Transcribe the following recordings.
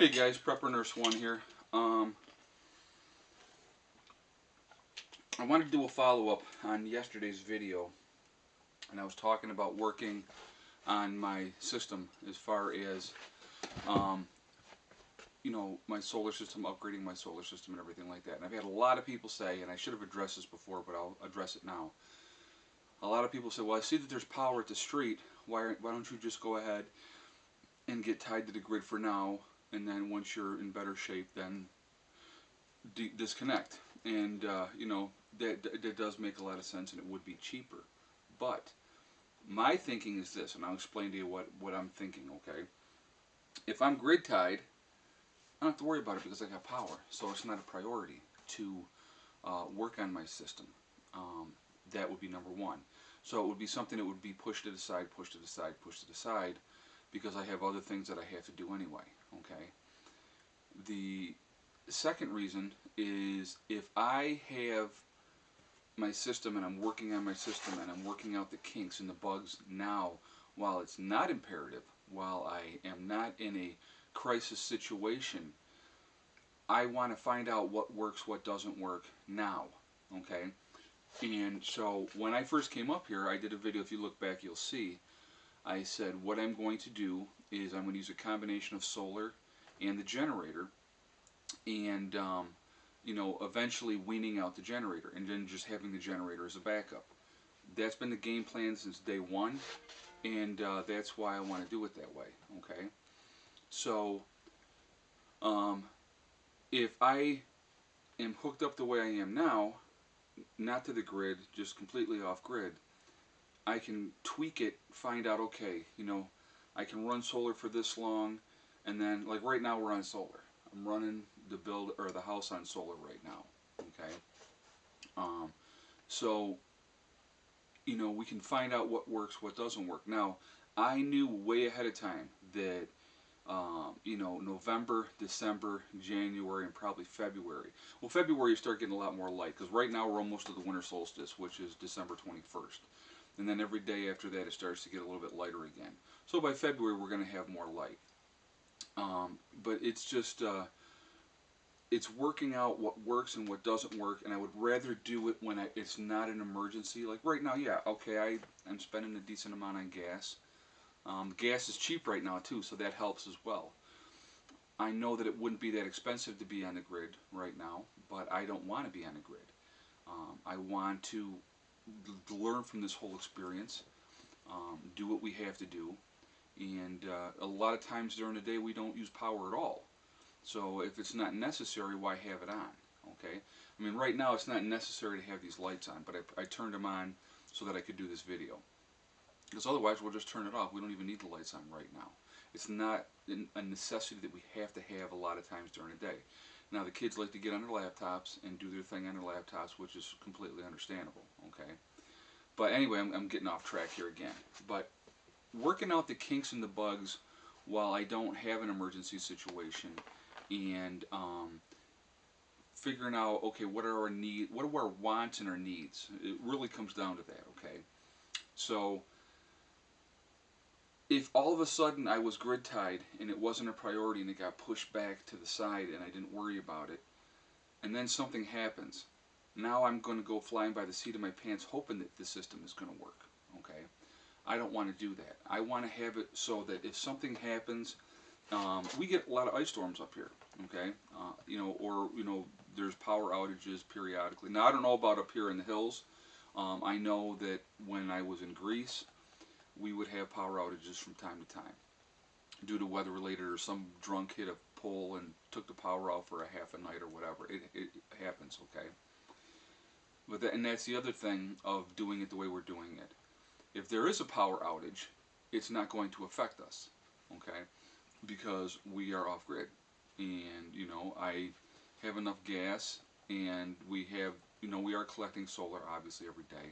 Hey guys, Prepper Nurse 1 here. I wanted to do a follow-up on yesterday's video, and I was talking about working on my system as far as, my solar system, upgrading my solar system and everything like that. And I've had a lot of people say, and I should have addressed this before, but I'll address it now. A lot of people say, well, I see that there's power at the street. Why don't you just go ahead and get tied to the grid for now, and then once you're in better shape, then disconnect. And that does make a lot of sense, and it would be cheaper. But my thinking is this, and I'll explain to you what I'm thinking. Okay, if I'm grid tied, I don't have to worry about it because I got power, so it's not a priority to work on my system. That would be number one. So it would be something that would be pushed to the side, pushed to the side, pushed to the side, because I have other things that I have to do anyway. Okay. The second reason is if I have my system and I'm working on my system and I'm working out the kinks and the bugs now while it's not imperative, while I am not in a crisis situation, I want to find out what works, what doesn't work now. Okay? And so when I first came up here, I did a video. If you look back, you'll see I said what I'm going to do is I'm going to use a combination of solar and the generator, and eventually weaning out the generator and then just having the generator as a backup. That's been the game plan since day one, and that's why I want to do it that way. Okay, so if I am hooked up the way I am now, not to the grid, just completely off grid, I can tweak it, find out, okay, I can run solar for this long, and then, like right now we're on solar. I'm running the house on solar right now, okay? So, we can find out what works, what doesn't work. Now, I knew way ahead of time that, November, December, January, and probably February. Well, February you start getting a lot more light, because right now we're almost to the winter solstice, which is December 21st. And then every day after that it starts to get a little bit lighter again. So by February we're going to have more light. But it's just, it's working out what works and what doesn't work, and I would rather do it when it's not an emergency. Like right now, yeah, okay, I'm spending a decent amount on gas. Gas is cheap right now too, so that helps as well. I know that it wouldn't be that expensive to be on the grid right now, but I don't want to be on the grid. I want to learn from this whole experience, do what we have to do, and a lot of times during the day we don't use power at all. So if it's not necessary, why have it on? Okay, I mean right now it's not necessary to have these lights on, but I turned them on so that I could do this video, because otherwise we'll just turn it off. We don't even need the lights on right now. It's not a necessity that we have to have a lot of times during the day. Now the kids like to get on their laptops and do their thing on their laptops, which is completely understandable. Okay, but anyway, I'm getting off track here again. But working out the kinks and the bugs while I don't have an emergency situation, and figuring out, okay, what are our wants and our needs. It really comes down to that. Okay, so if all of a sudden I was grid tied and it wasn't a priority and it got pushed back to the side and I didn't worry about it, and then something happens, now I'm going to go flying by the seat of my pants hoping that the system is going to work. Okay, I don't want to do that. I want to have it so that if something happens, we get a lot of ice storms up here. Okay, there's power outages periodically. Now I don't know about up here in the hills. I know that when I was in Greece, we would have power outages from time to time due to weather related, or some drunk hit a pole and took the power out for a half a night or whatever. It happens. Okay, but that's the other thing of doing it the way we're doing it. If there is a power outage, it's not going to affect us, okay, because we are off grid, and I have enough gas, and we are collecting solar obviously every day.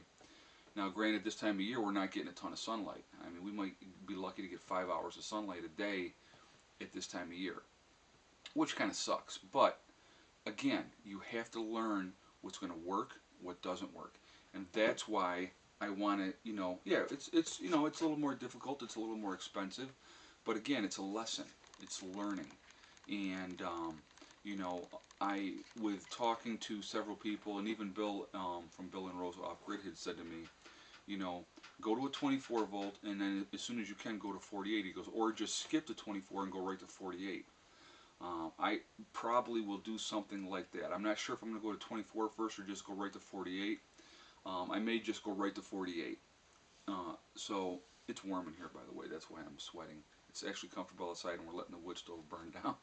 Now granted, this time of year we're not getting a ton of sunlight. I mean, we might be lucky to get 5 hours of sunlight a day at this time of year, which kind of sucks. But again, you have to learn what's going to work, what doesn't work, and that's why I want to, yeah, it's it's a little more difficult, it's a little more expensive, but again, it's a lesson, it's learning, And you know, with talking to several people, and even Bill from Bill and Rose Off Grid had said to me, you know, go to a 24 volt, and then as soon as you can go to 48. He goes, or just skip to 24 and go right to 48. I probably will do something like that. I'm not sure if I'm going to go to 24 first or just go right to 48. I may just go right to 48. So it's warm in here, by the way. That's why I'm sweating. It's actually comfortable outside, and we're letting the wood stove burn down.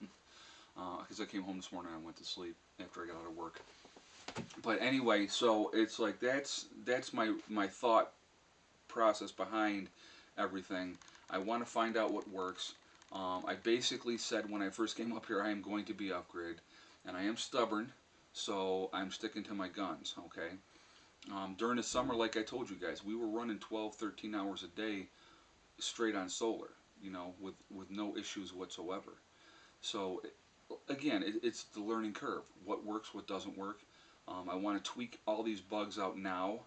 Because I came home this morning and I went to sleep after I got out of work. But anyway, so it's like that's my thought process behind everything. I want to find out what works. I basically said when I first came up here, I am going to be off-grid, and I am stubborn, so I'm sticking to my guns, okay? During the summer, like I told you guys, we were running 12, 13 hours a day straight on solar, you know, with no issues whatsoever. So, again, it's the learning curve. What works, what doesn't work. I want to tweak all these bugs out now.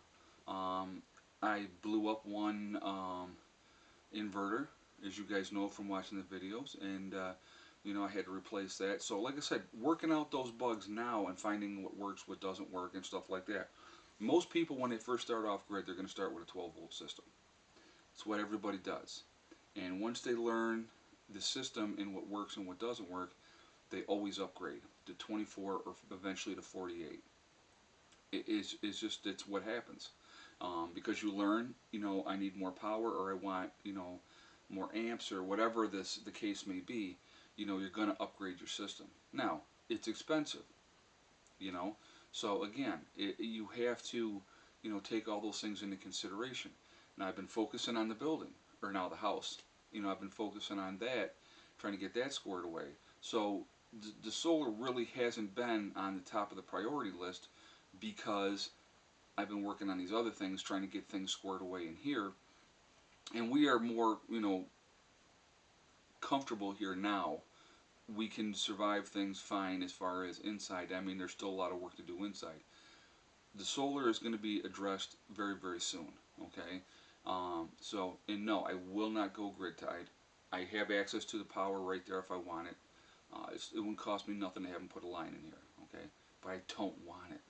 I blew up one inverter, as you guys know from watching the videos, and you know, I had to replace that. So like I said, working out those bugs now and finding what works, what doesn't work, and stuff like that. Most people, when they first start off grid, they're going to start with a 12 volt system. It's what everybody does. And once they learn the system and what works and what doesn't work, they always upgrade to 24 or eventually to 48. It's just, it's what happens. Because you learn, you know, I need more power, or I want, you know, more amps, or whatever the case may be. You know, you're going to upgrade your system. Now, it's expensive, you know. So again, you have to, you know, take all those things into consideration. Now, I've been focusing on the building, or now the house. You know, I've been focusing on that, trying to get that squared away. So the solar really hasn't been on the top of the priority list, because I've been working on these other things, trying to get things squared away in here. And we are more, you know, comfortable here now. We can survive things fine as far as inside. I mean, there's still a lot of work to do inside. The solar is going to be addressed very, very soon, okay? So, and no, I will not go grid tied. I have access to the power right there if I want it. It wouldn't cost me nothing to have them put a line in here, okay? But I don't want it,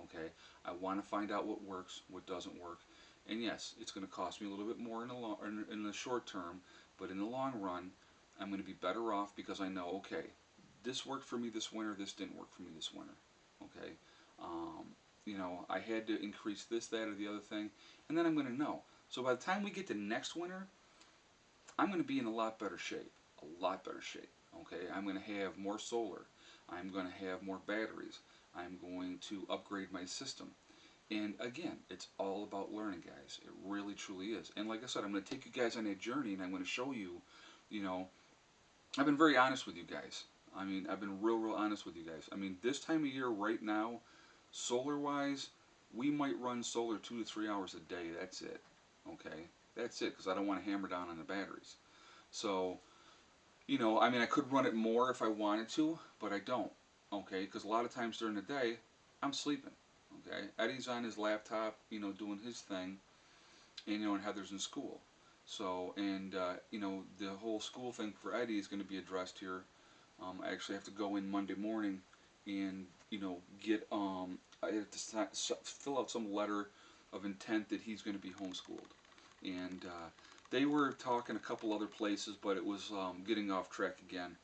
okay? I want to find out what works, what doesn't work. And yes, it's going to cost me a little bit more in the short term, but in the long run, I'm going to be better off, because I know, okay, this worked for me this winter, this didn't work for me this winter, okay? You know, I had to increase this, that, or the other thing, and then I'm going to know. So by the time we get to next winter, I'm going to be in a lot better shape, okay? I'm going to have more solar. I'm going to have more batteries. I'm going to upgrade my system. And again, it's all about learning, guys. It really, truly is. And like I said, I'm going to take you guys on a journey, and I'm going to show you, you know, I've been very honest with you guys. I mean, I've been real, real honest with you guys. I mean, this time of year right now, solar-wise, we might run solar 2 to 3 hours a day. That's it. Okay? That's it, because I don't want to hammer down on the batteries. So, you know, I mean, I could run it more if I wanted to, but I don't. Okay? Because a lot of times during the day, I'm sleeping. Okay? Eddie's on his laptop, you know, doing his thing, and, you know, and Heather's in school. So, and, you know, the whole school thing for Eddie is going to be addressed here. I actually have to go in Monday morning and, you know, get, I have to fill out some letter of intent that he's going to be homeschooled. And they were talking a couple other places, but it was getting off track again.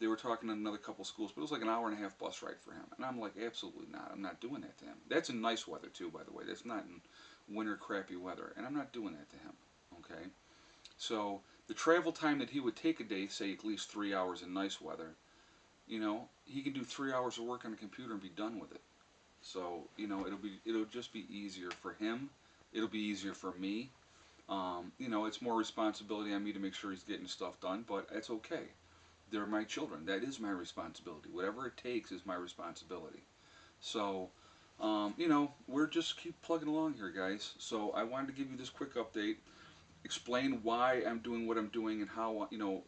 They were talking to another couple schools, but it was like an hour and a half bus ride for him. And I'm like, absolutely not. I'm not doing that to him. That's in nice weather, too, by the way. That's not in winter crappy weather. And I'm not doing that to him. Okay? So the travel time that he would take a day, say at least 3 hours in nice weather, you know, he can do 3 hours of work on a computer and be done with it. So, you know, it'll just be easier for him. It'll be easier for me. You know, it's more responsibility on me to make sure he's getting stuff done, but it's okay. They're my children. That is my responsibility. Whatever it takes is my responsibility. So, you know, we're just keep plugging along here, guys. So I wanted to give you this quick update, explain why I'm doing what I'm doing, and how, you know,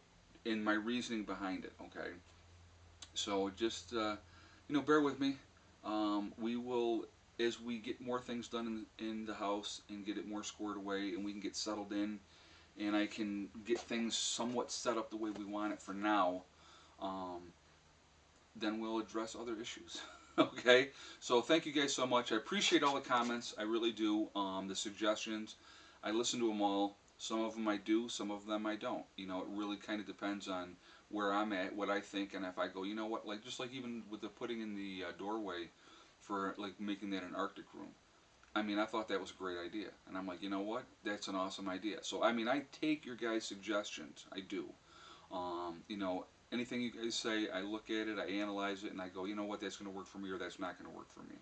in my reasoning behind it, okay? So just, you know, bear with me. We will, as we get more things done in the house and get it more squared away, and we can get settled in, and I can get things somewhat set up the way we want it for now, then we'll address other issues. Okay, so thank you guys so much. I appreciate all the comments. I really do. The suggestions, I listen to them all. Some of them I do, some of them I don't. You know, it really kind of depends on where I'm at, what I think, and if I go, you know what, like just like even with the putting in the doorway for like making that an Arctic room. I mean, I thought that was a great idea, and I'm like, you know what, that's an awesome idea. So I mean, I take your guys' suggestions. I do. You know, anything you guys say, I look at it, I analyze it, and I go, you know what, that's going to work for me or that's not going to work for me.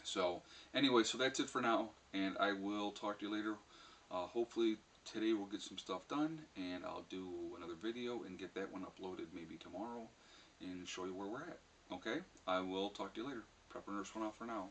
So, anyway, so that's it for now, and I will talk to you later. Hopefully, today we'll get some stuff done, and I'll do another video and get that one uploaded maybe tomorrow and show you where we're at. Okay? I will talk to you later. Prepper Nurse 1 out for now.